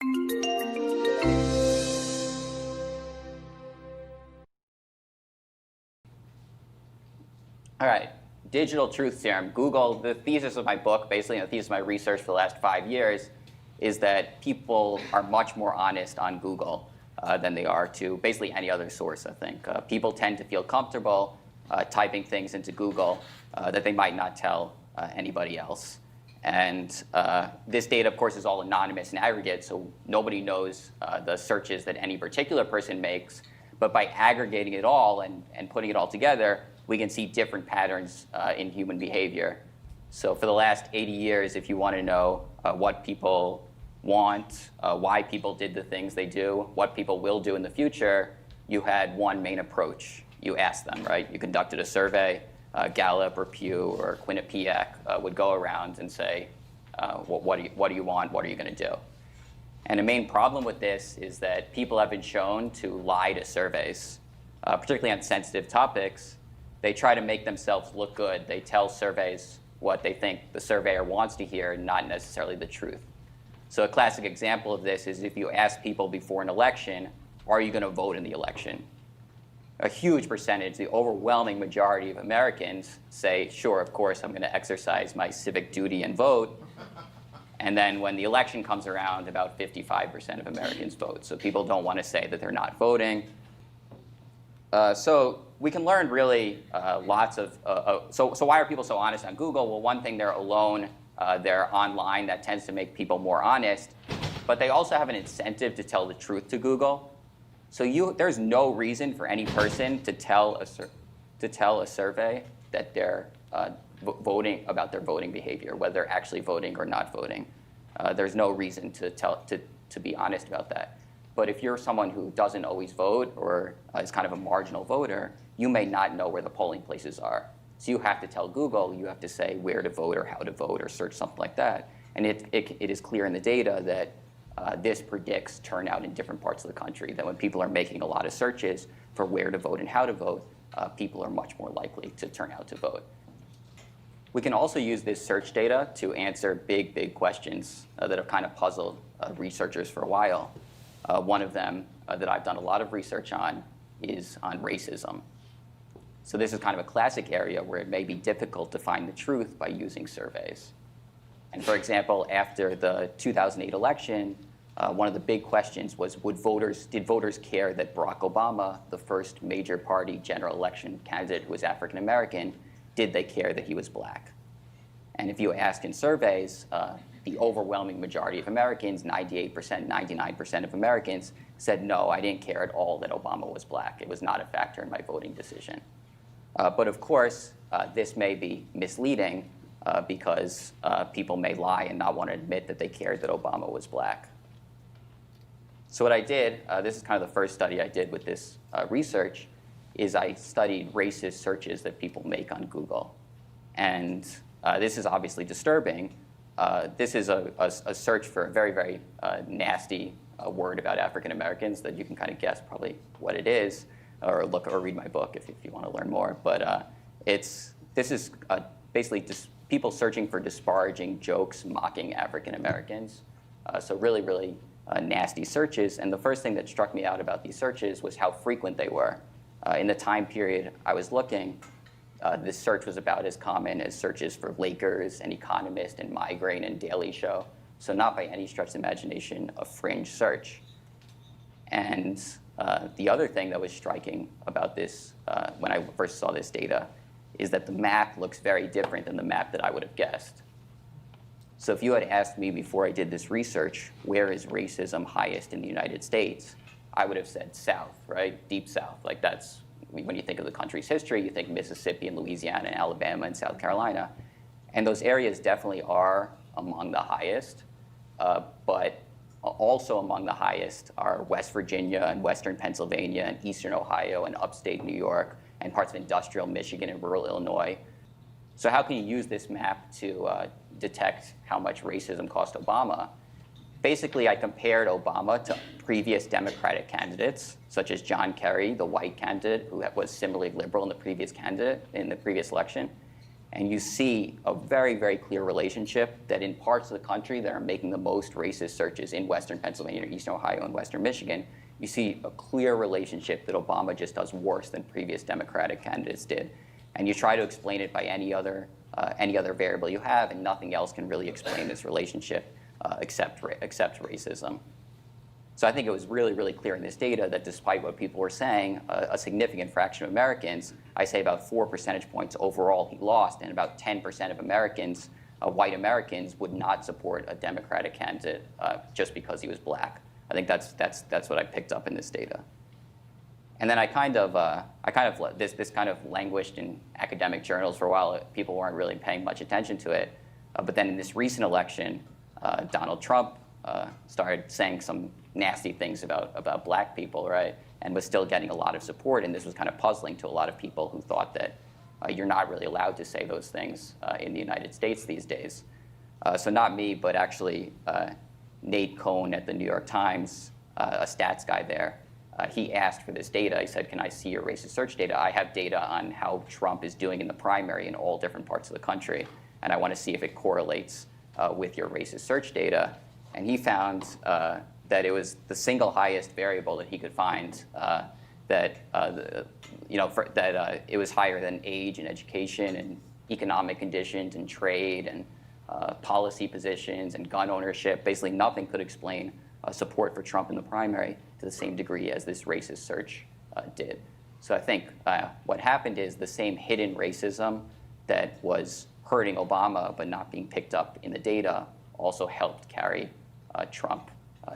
All right, digital truth serum. Google, the thesis of my book, basically the thesis of my research for the last 5 years, is that people are much more honest on Google than they are to basically any other source, I think. People tend to feel comfortable typing things into Google that they might not tell anybody else. And this data, of course, is all anonymous and aggregate, so nobody knows the searches that any particular person makes. But by aggregating it all and putting it all together, we can see different patterns in human behavior. So for the last 80 years, if you want to know what people want, why people did the things they do, what people will do in the future, you had one main approach. You asked them, right? You conducted a survey. Gallup or Pew or Quinnipiac would go around and say, what do you want? What are you going to do? And the main problem with this is that people have been shown to lie to surveys, particularly on sensitive topics. They try to make themselves look good. They tell surveys what they think the surveyor wants to hear, not necessarily the truth. So a classic example of this is if you ask people before an election, are you going to vote in the election? A huge percentage, the overwhelming majority of Americans say, sure, of course, I'm going to exercise my civic duty and vote. And then when the election comes around, about 55% of Americans vote. So people don't want to say that they're not voting. So we can learn really lots of, so why are people so honest on Google? Well, one thing, they're alone, they're online. That tends to make people more honest. But they also have an incentive to tell the truth to Google. So there's no reason for any person to tell a survey that they're voting about their voting behavior, whether they're actually voting or not voting. There's no reason to be honest about that. But if you're someone who doesn't always vote or is kind of a marginal voter, you may not know where the polling places are. So you have to tell Google, you have to say where to vote or how to vote or search something like that. And it is clear in the data that this predicts turnout in different parts of the country, that when people are making a lot of searches for where to vote and how to vote, people are much more likely to turn out to vote. We can also use this search data to answer big, big questions that have kind of puzzled researchers for a while. One of them that I've done a lot of research on is on racism. So this is kind of a classic area where it may be difficult to find the truth by using surveys. And for example, after the 2008 election, one of the big questions was, did voters care that Barack Obama, the first major party general election candidate who was African American, did they care that he was black? And if you asked in surveys, the overwhelming majority of Americans, 98%, 99% of Americans, said, no, I didn't care at all that Obama was black. It was not a factor in my voting decision. But of course, this may be misleading because people may lie and not want to admit that they cared that Obama was black. So what I did, this is kind of the first study I did with this research, is I studied racist searches that people make on Google. And this is obviously disturbing. This is a search for a very, very nasty word about African Americans that you can kind of guess probably what it is, or look or read my book if you want to learn more. But this is basically just people searching for disparaging jokes mocking African Americans. So really, really nasty searches. And the first thing that struck me out about these searches was how frequent they were. In the time period I was looking, this search was about as common as searches for Lakers and Economist and Migraine and Daily Show. So not by any stretch of imagination a fringe search. And the other thing that was striking about this when I first saw this data is that the map looks very different than the map that I would have guessed. So if you had asked me before I did this research, where is racism highest in the United States, I would have said South, right? Deep South. Like that's, when you think of the country's history, you think Mississippi and Louisiana and Alabama and South Carolina. And those areas definitely are among the highest, but also among the highest are West Virginia and Western Pennsylvania and Eastern Ohio and upstate New York and parts of industrial Michigan and rural Illinois. So how can you use this map to detect how much racism cost Obama? Basically, I compared Obama to previous Democratic candidates, such as John Kerry, the white candidate who was similarly liberal in the previous election. And you see a very, very clear relationship that in parts of the country that are making the most racist searches in Western Pennsylvania, Eastern Ohio, and Western Michigan, you see a clear relationship that Obama just does worse than previous Democratic candidates did. And you try to explain it by any other variable you have, and nothing else can really explain this relationship except racism. So I think it was really, really clear in this data that despite what people were saying, a significant fraction of Americans, I say about 4 percentage points overall, he lost, and about 10% of Americans, white Americans, would not support a Democratic candidate just because he was black. I think that's what I picked up in this data. And then this kind of languished in academic journals for a while. People weren't really paying much attention to it. But then in this recent election, Donald Trump started saying some nasty things about black people, right? And was still getting a lot of support. And this was kind of puzzling to a lot of people who thought that you're not really allowed to say those things in the United States these days. So not me, but actually Nate Cohn at the New York Times, a stats guy there, he asked for this data. He said, can I see your racist search data? I have data on how Trump is doing in the primary in all different parts of the country, and I want to see if it correlates with your racist search data. And he found that it was the single highest variable that he could find that it was higher than age and education and economic conditions and trade and policy positions and gun ownership. Basically, nothing could explain support for Trump in the primary to the same degree as this racist search did. So I think what happened is the same hidden racism that was hurting Obama but not being picked up in the data also helped carry Trump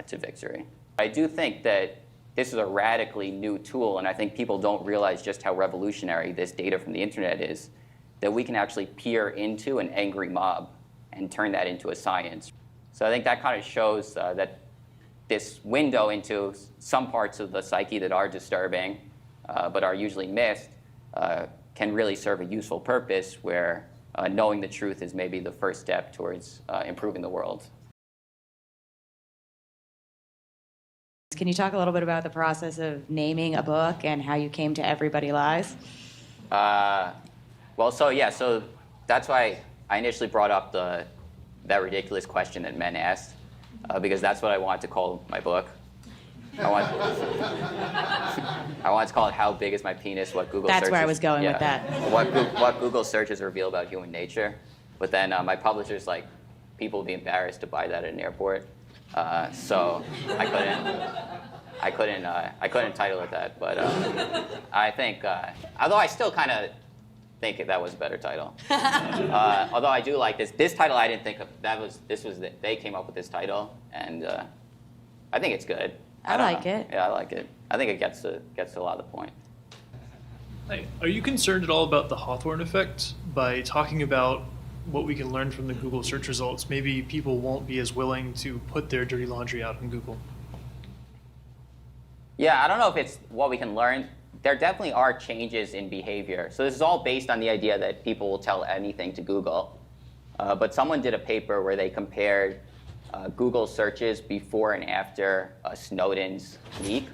to victory. I do think that this is a radically new tool, and I think people don't realize just how revolutionary this data from the internet is, that we can actually peer into an angry mob and turn that into a science. So I think that kind of shows that this window into some parts of the psyche that are disturbing but are usually missed can really serve a useful purpose where knowing the truth is maybe the first step towards improving the world. Can you talk a little bit about the process of naming a book and how you came to Everybody Lies? So that's why I initially brought up that ridiculous question that men asked, because that's what I wanted to call my book. I wanted to call it "How Big Is My Penis? What Google That's Searches." where I was going with that. What Google searches reveal about human nature. But then my publisher's like, people would be embarrassed to buy that at an airport, so I couldn't title it that. But I think, although I still kind of think that was a better title. Although I do like this title, I didn't think of. They came up with this title, and I think it's good. I like it. Yeah, I like it. I think it gets to a lot of the point. Hi. Are you concerned at all about the Hawthorne effect? By talking about what we can learn from the Google search results, maybe people won't be as willing to put their dirty laundry out on Google. Yeah, I don't know if it's what we can learn. There definitely are changes in behavior. So this is all based on the idea that people will tell anything to Google. But someone did a paper where they compared Google searches before and after Snowden's leak.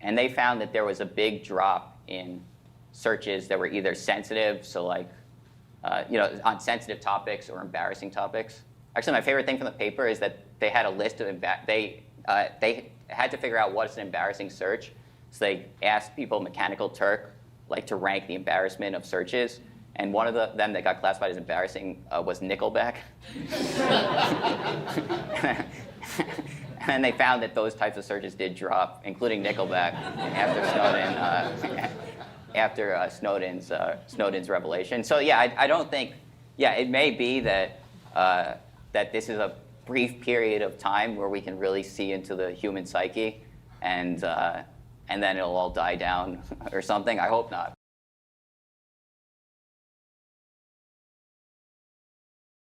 And they found that there was a big drop in searches that were either sensitive, so like, on sensitive topics or embarrassing topics. Actually, my favorite thing from the paper is that they had a list of, they had to figure out what's an embarrassing search. So they asked people, Mechanical Turk, to rank the embarrassment of searches. And one of them that got classified as embarrassing was Nickelback. And they found that those types of searches did drop, including Nickelback, after Snowden's revelation. So yeah, I don't think, it may be that that this is a brief period of time where we can really see into the human psyche, and then it'll all die down or something. I hope not.